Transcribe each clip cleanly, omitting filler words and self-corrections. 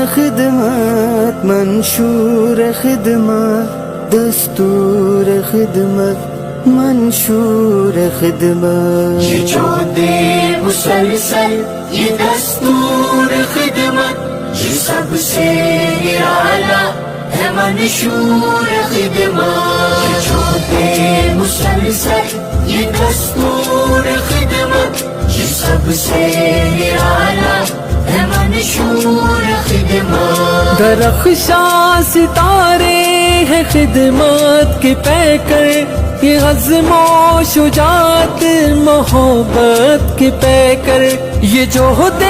خدمت منشور خدمت دستور خدمت منشور خدمت یہ جو دے مسلسل یہ دستور خدمت یہ سب سے اعلیٰ ہے منشور خدمت یہ جو دے مسلسل یہ دستور خدمت یہ سب سے اعلیٰ ہے منشور خدمت درخشاں ستارے ہیں خدمت کے پیکر یہ عزم و شجاعت محبت کے پیکر یہ جوہد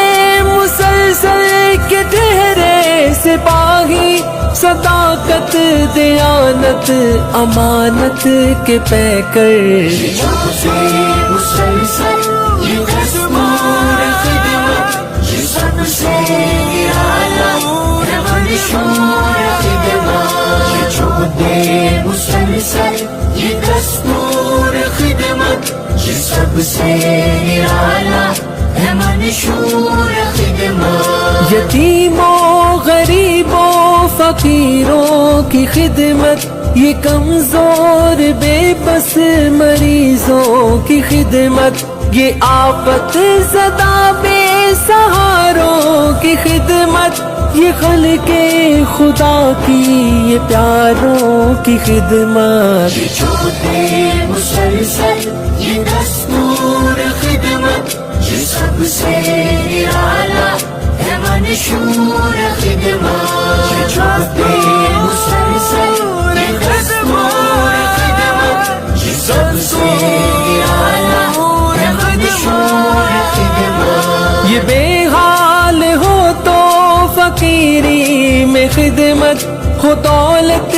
مسلسل کے ٹھہرے سپاہی صداقت دیانت امانت کے پیکر یہ جو دے مسلسل یہ دستور خدمت یہ سب سے اعلیٰ ہے منشور خدمت یہ جو دے مسلسل یہ دستور خدمت یہ سب سے اعلیٰ ہے منشور خدمت یتیموں غریبوں فقیروں کی خدمت یہ کمزور بے بس مریضوں کی خدمت یہ آفت زدہ بے سہاروں کی خدمت یہ خلق خدا کی یہ پیاروں کی خدمت یہ جو دے مسلسل یہ دستور خدمت یہ سب سے اعلیٰ ہے منشور خدمت یہ جو دے مسلسل یہ دستور خدمت یہ سب سے اعلیٰ ہے منشور خدمت یہ بے حال ہو تو فقیری میں خدمت ہو دولت